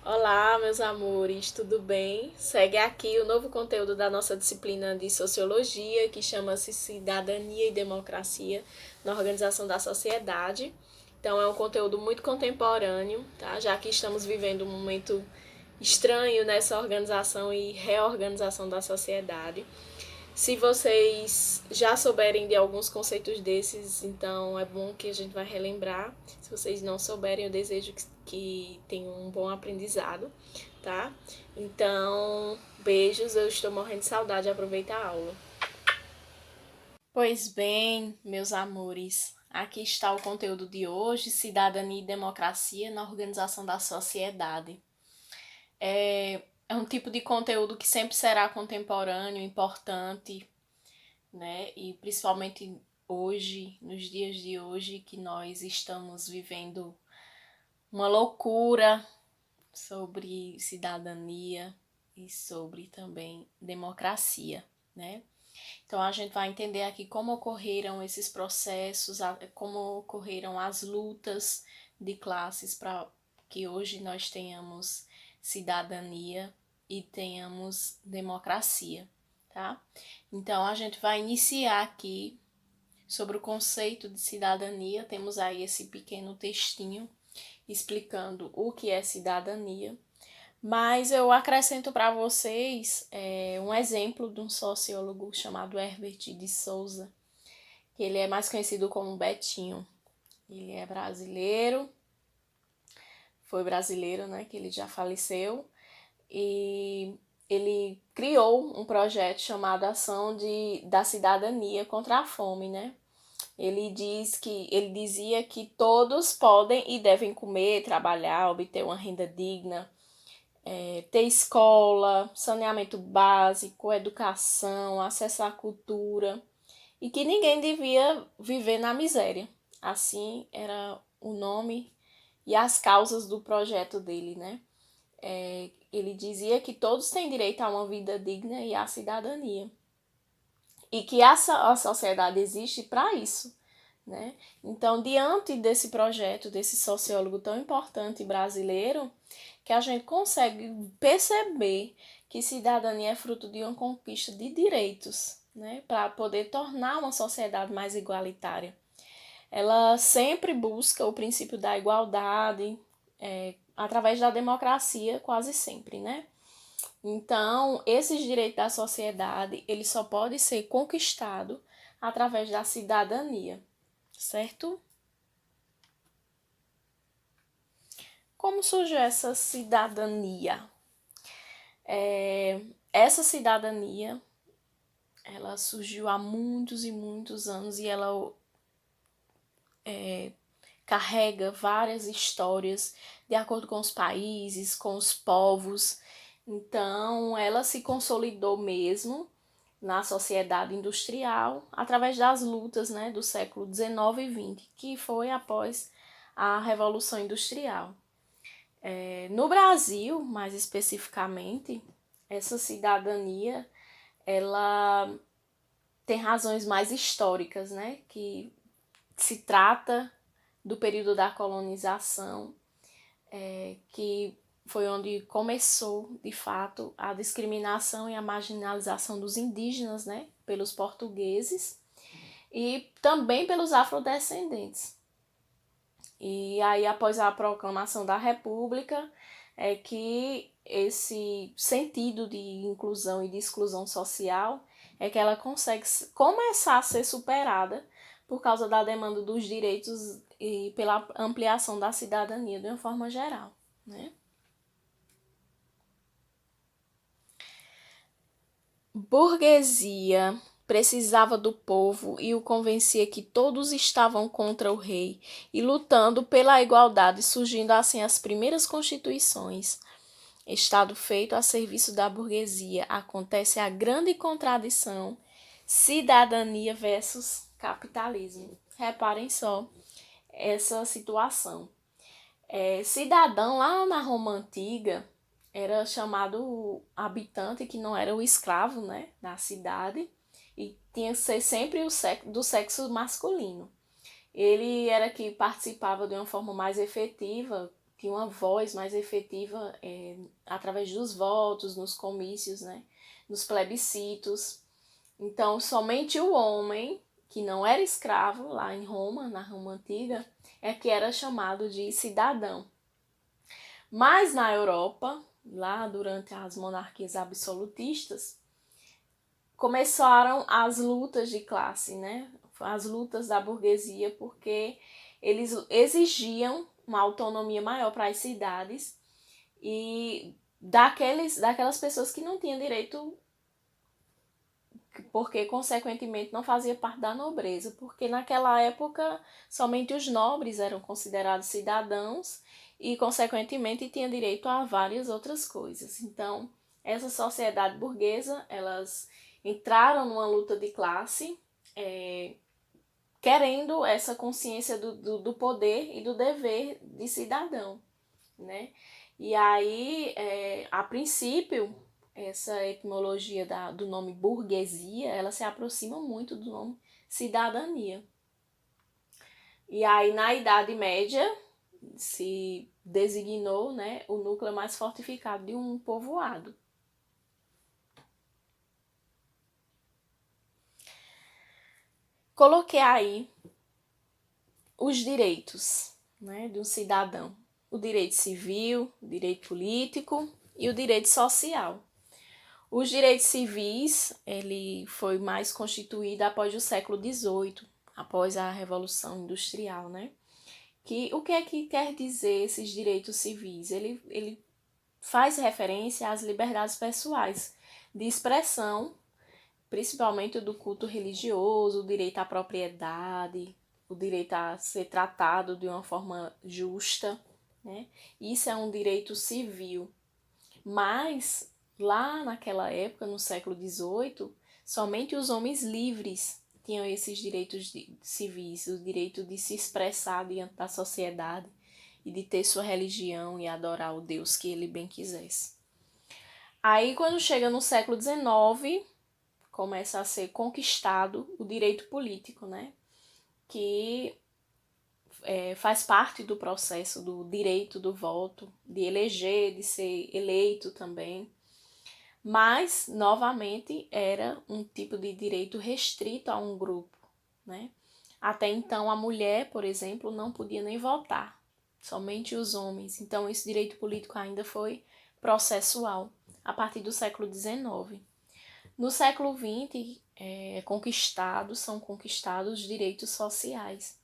Olá, meus amores, tudo bem? Segue aqui o novo conteúdo da nossa disciplina de Sociologia, que chama-se Cidadania e Democracia na Organização da Sociedade. Então, é um conteúdo muito contemporâneo, tá? Já que estamos vivendo um momento estranho nessa organização e reorganização da sociedade. Se vocês já souberem de alguns conceitos desses, então é bom que a gente vai relembrar. Se vocês não souberem, eu desejo que tenham um bom aprendizado, tá? Então, beijos, eu estou morrendo de saudade, aproveita a aula. Pois bem, meus amores, aqui está o conteúdo de hoje, Cidadania e Democracia na Organização da Sociedade. É um tipo de conteúdo que sempre será contemporâneo, importante, né? E principalmente hoje, nos dias de hoje, que nós estamos vivendo uma loucura sobre cidadania e sobre também democracia, né? Então a gente vai entender aqui como ocorreram esses processos, como ocorreram as lutas de classes para que hoje nós tenhamos cidadania e tenhamos democracia, tá? Então a gente vai iniciar aqui sobre o conceito de cidadania. Temos aí esse pequeno textinho explicando o que é cidadania, mas eu acrescento para vocês um exemplo de um sociólogo chamado Herbert de Souza, que ele é mais conhecido como Betinho. Ele é brasileiro, foi brasileiro, né, que ele já faleceu, e ele criou um projeto chamado Ação da Cidadania contra a Fome, né? Ele dizia que todos podem e devem comer, trabalhar, obter uma renda digna, ter escola, saneamento básico, educação, acesso à cultura e que ninguém devia viver na miséria. Assim era o nome e as causas do projeto dele, né? Ele dizia que todos têm direito a uma vida digna e à cidadania e que a sociedade existe para isso, né? Então, diante desse projeto, desse sociólogo tão importante brasileiro, que a gente consegue perceber que cidadania é fruto de uma conquista de direitos, né? Para poder tornar uma sociedade mais igualitária. Ela sempre busca o princípio da igualdade, através da democracia, quase sempre, né? Então, esses direitos da sociedade, ele só pode ser conquistado através da cidadania, certo? Como surgiu essa cidadania? Essa cidadania, ela surgiu há muitos e muitos anos e ela carrega várias histórias de acordo com os países, com os povos. Então, ela se consolidou mesmo na sociedade industrial através das lutas, né, do século XIX e XX, que foi após a Revolução Industrial. No Brasil, mais especificamente, essa cidadania ela tem razões mais históricas, né, que se trata do período da colonização, que foi onde começou, de fato, a discriminação e a marginalização dos indígenas, né, pelos portugueses e também pelos afrodescendentes. E aí, após a proclamação da República, é que esse sentido de inclusão e de exclusão social é que ela consegue começar a ser superada por causa da demanda dos direitos e pela ampliação da cidadania de uma forma geral, né? Burguesia precisava do povo e o convencia que todos estavam contra o rei e lutando pela igualdade, surgindo assim as primeiras constituições. Estado feito a serviço da burguesia, acontece a grande contradição cidadania versus capitalismo. Reparem só essa situação. Cidadão lá na Roma Antiga era chamado habitante que não era o escravo, né, da cidade e tinha que ser sempre do sexo masculino. Ele era que participava de uma forma mais efetiva, tinha uma voz mais efetiva através dos votos, nos comícios, né? Nos plebiscitos. Então, somente o homem que não era escravo lá em Roma, na Roma antiga, é que era chamado de cidadão. Mas na Europa, lá durante as monarquias absolutistas, começaram as lutas de classe, né? As lutas da burguesia, porque eles exigiam uma autonomia maior para as cidades e daquelas pessoas que não tinham direito, porque consequentemente não fazia parte da nobreza, porque naquela época somente os nobres eram considerados cidadãos e consequentemente tinham direito a várias outras coisas. Então, essa sociedade burguesa, elas entraram numa luta de classe, querendo essa consciência do poder e do dever de cidadão, né? E aí, a princípio, essa etimologia do nome burguesia, ela se aproxima muito do nome cidadania. E aí, na Idade Média, se designou, né, o núcleo mais fortificado de um povoado. Coloquei aí os direitos, né, de um cidadão. O direito civil, o direito político e o direito social. Os direitos civis, ele foi mais constituído após o século XVIII, após a Revolução Industrial, né? O que é que quer dizer esses direitos civis? Ele faz referência às liberdades pessoais de expressão, principalmente do culto religioso, o direito à propriedade, o direito a ser tratado de uma forma justa, né? Isso é um direito civil. Mas, lá naquela época, no século XVIII, somente os homens livres tinham esses direitos civis, o direito de se expressar diante da sociedade e de ter sua religião e adorar o Deus que ele bem quisesse. Aí, quando chega no século XIX, começa a ser conquistado o direito político, né? Que faz parte do processo do direito do voto, de eleger, de ser eleito também. Mas, novamente, era um tipo de direito restrito a um grupo, né? Até então, a mulher, por exemplo, não podia nem votar, somente os homens. Então, esse direito político ainda foi processual, a partir do século XIX. No século XX, são conquistados os direitos sociais.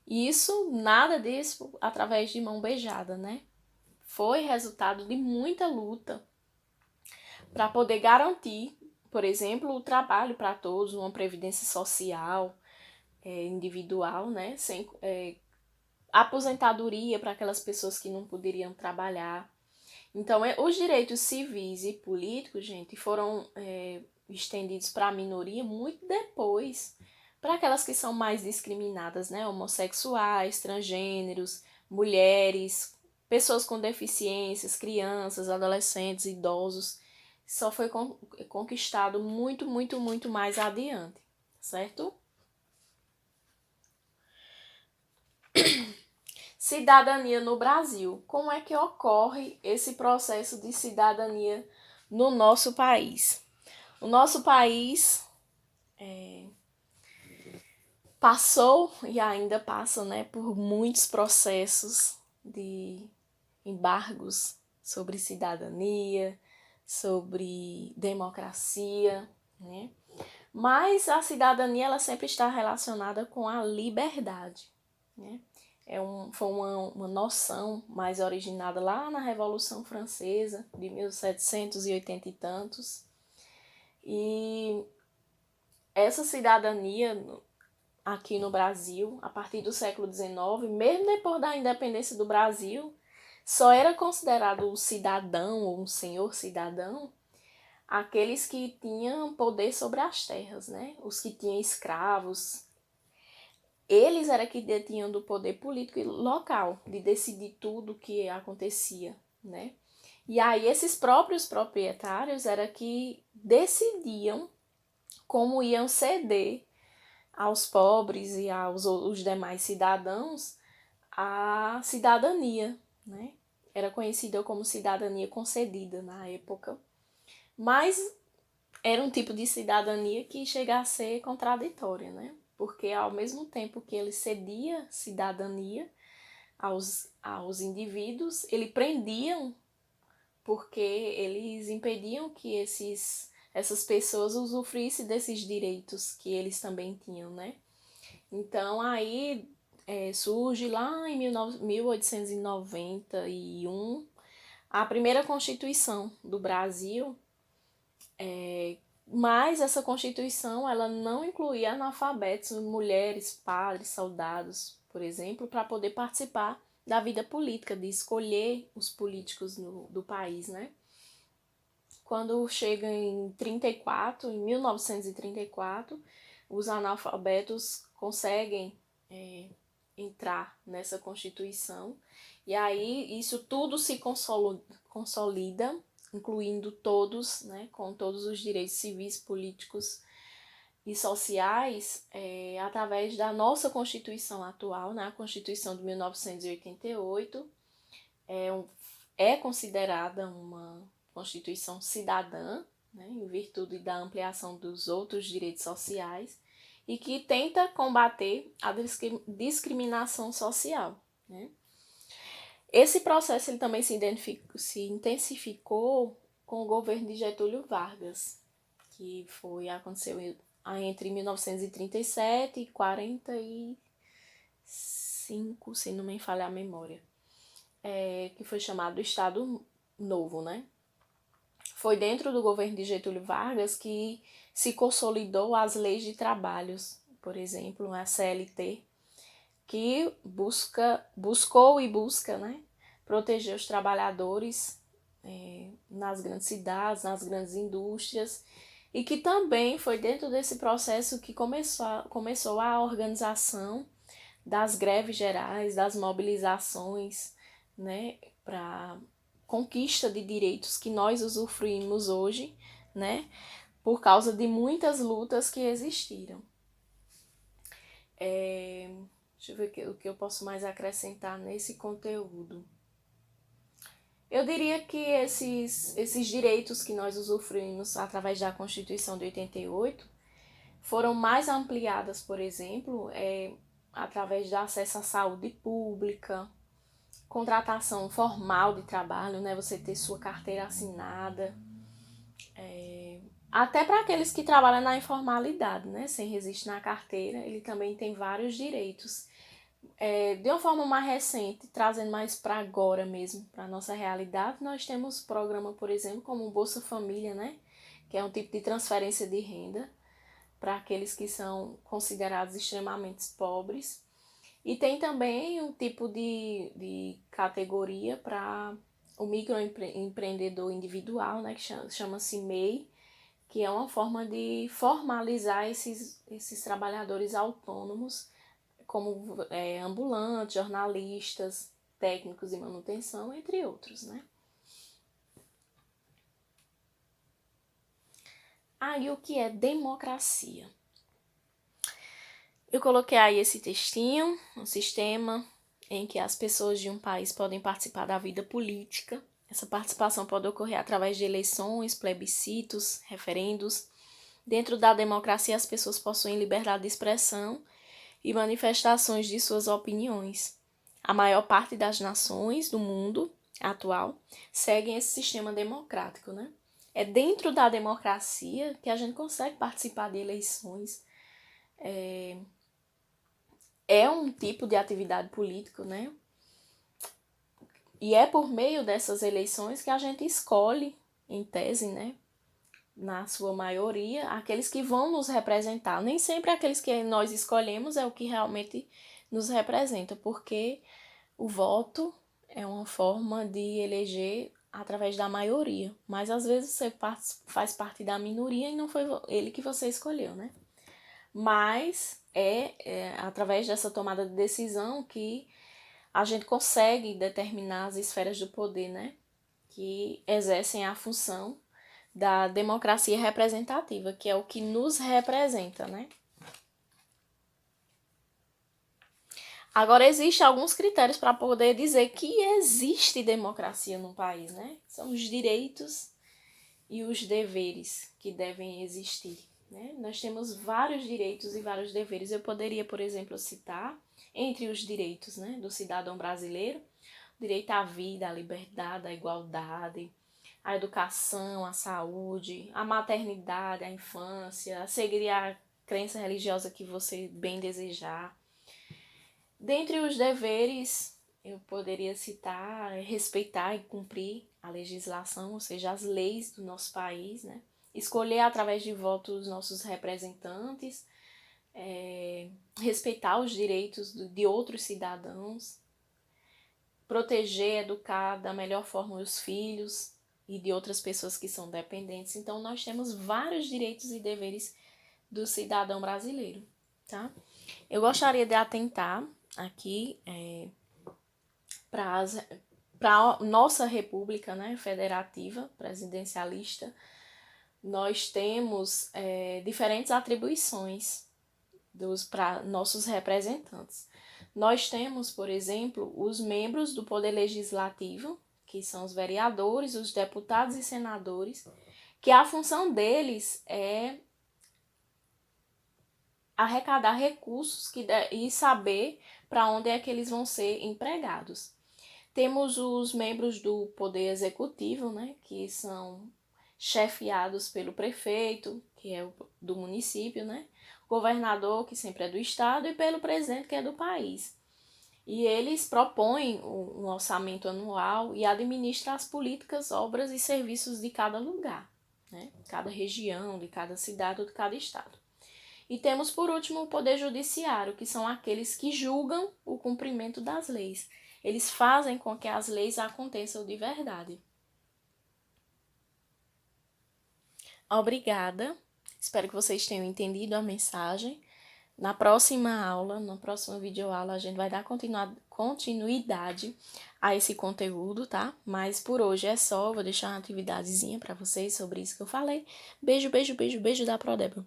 E isso, nada disso através de mão beijada, né? Foi resultado de muita luta para poder garantir, por exemplo, o trabalho para todos, uma previdência social individual, né? Sem aposentadoria para aquelas pessoas que não poderiam trabalhar. Então, os direitos civis e políticos, gente, foram estendidos para a minoria muito depois, para aquelas que são mais discriminadas, né? Homossexuais, transgêneros, mulheres, pessoas com deficiências, crianças, adolescentes, idosos. Só foi conquistado muito, muito, muito mais adiante, certo? Cidadania no Brasil. Como é que ocorre esse processo de cidadania no nosso país? O nosso país passou e ainda passa, né, por muitos processos de embargos sobre cidadania, sobre democracia, né? Mas a cidadania ela sempre está relacionada com a liberdade, né? Foi uma noção mais originada lá na Revolução Francesa, de 1780 e tantos. E essa cidadania aqui no Brasil, a partir do século XIX, mesmo depois da independência do Brasil, só era considerado um cidadão ou um senhor cidadão aqueles que tinham poder sobre as terras, né? Os que tinham escravos. Eles eram que detinham do poder político e local, de decidir tudo o que acontecia, né? E aí esses próprios proprietários eram que decidiam como iam ceder aos pobres e aos os demais cidadãos a cidadania, né? Era conhecida como cidadania concedida na época, mas era um tipo de cidadania que chega a ser contraditória, né? Porque ao mesmo tempo que ele cedia cidadania aos indivíduos, ele prendiam porque eles impediam que essas pessoas usufruíssem desses direitos que eles também tinham, né? Então aí surge lá em 1891 a primeira Constituição do Brasil, mas essa Constituição ela não incluía analfabetos, mulheres, padres, soldados, por exemplo, para poder participar da vida política, de escolher os políticos do país, né? Quando chega em 1934, os analfabetos conseguem entrar nessa Constituição e aí isso tudo se consolida, incluindo todos, né, com todos os direitos civis, políticos e sociais, através da nossa Constituição atual, né, a Constituição de 1988, é considerada uma Constituição cidadã, né, em virtude da ampliação dos outros direitos sociais, e que tenta combater a discriminação social, né. Esse processo ele também se intensificou com o governo de Getúlio Vargas, que aconteceu entre 1937 e 45, se não me falha a memória, que foi chamado Estado Novo, né? Foi dentro do governo de Getúlio Vargas que se consolidou as leis de trabalhos, por exemplo, a CLT, que buscou e busca, né, proteger os trabalhadores nas grandes cidades, nas grandes indústrias, e que também foi dentro desse processo que começou a organização das greves gerais, das mobilizações, né, para conquista de direitos que nós usufruímos hoje, né, por causa de muitas lutas que existiram. Deixa eu ver o que eu posso mais acrescentar nesse conteúdo. Eu diria que esses direitos que nós usufruímos através da Constituição de 88 foram mais ampliadas, por exemplo, através do acesso à saúde pública, contratação formal de trabalho, né? Você ter sua carteira assinada, até para aqueles que trabalham na informalidade, né? Sem registro na carteira, ele também tem vários direitos. De uma forma mais recente, trazendo mais para agora mesmo, para a nossa realidade, nós temos programa, por exemplo, como o Bolsa Família, né? Que é um tipo de transferência de renda para aqueles que são considerados extremamente pobres. E tem também um tipo de categoria para o microempreendedor individual, né, que chama-se MEI, que é uma forma de formalizar esses trabalhadores autônomos, como ambulantes, jornalistas, técnicos de manutenção, entre outros, né? E o que é democracia? Eu coloquei aí esse textinho, um sistema em que as pessoas de um país podem participar da vida política. Essa participação pode ocorrer através de eleições, plebiscitos, referendos. Dentro da democracia, as pessoas possuem liberdade de expressão e manifestações de suas opiniões. A maior parte das nações do mundo atual seguem esse sistema democrático, né? É dentro da democracia que a gente consegue participar de eleições. É um tipo de atividade política, né? E é por meio dessas eleições que a gente escolhe, em tese, né, na sua maioria, aqueles que vão nos representar. Nem sempre aqueles que nós escolhemos é o que realmente nos representa, porque o voto é uma forma de eleger através da maioria, mas às vezes você faz parte da minoria e não foi ele que você escolheu, né? Mas é através dessa tomada de decisão que a gente consegue determinar as esferas do poder, né? Que exercem a função da democracia representativa, que é o que nos representa, né? Agora, existem alguns critérios para poder dizer que existe democracia no país, né? São os direitos e os deveres que devem existir, né? Nós temos vários direitos e vários deveres. Eu poderia, por exemplo, citar, entre os direitos, né, do cidadão brasileiro, o direito à vida, à liberdade, à igualdade, à educação, à saúde, à maternidade, à infância, a seguir a crença religiosa que você bem desejar. Dentre os deveres, eu poderia citar respeitar e cumprir a legislação, ou seja, as leis do nosso país, né? Escolher através de votos os nossos representantes, respeitar os direitos de outros cidadãos, proteger, educar da melhor forma os filhos e de outras pessoas que são dependentes. Então, nós temos vários direitos e deveres do cidadão brasileiro, tá? Eu gostaria de atentar aqui para a nossa república, né, federativa, presidencialista. Nós temos diferentes atribuições para nossos representantes. Nós temos, por exemplo, os membros do Poder Legislativo, que são os vereadores, os deputados e senadores, que a função deles é arrecadar recursos e saber para onde é que eles vão ser empregados. Temos os membros do Poder Executivo, né, que são chefiados pelo prefeito, que é do município, né, governador, que sempre é do estado, e pelo presidente, que é do país. E eles propõem um orçamento anual e administram as políticas, obras e serviços de cada lugar, né, cada região, de cada cidade ou de cada estado. E temos, por último, o Poder Judiciário, que são aqueles que julgam o cumprimento das leis. Eles fazem com que as leis aconteçam de verdade. Obrigada. Espero que vocês tenham entendido a mensagem. Na próxima aula, na próxima videoaula, a gente vai dar continuidade a esse conteúdo, tá? Mas por hoje é só. Vou deixar uma atividadezinha para vocês sobre isso que eu falei. Beijo, beijo, beijo, beijo da Prodébio.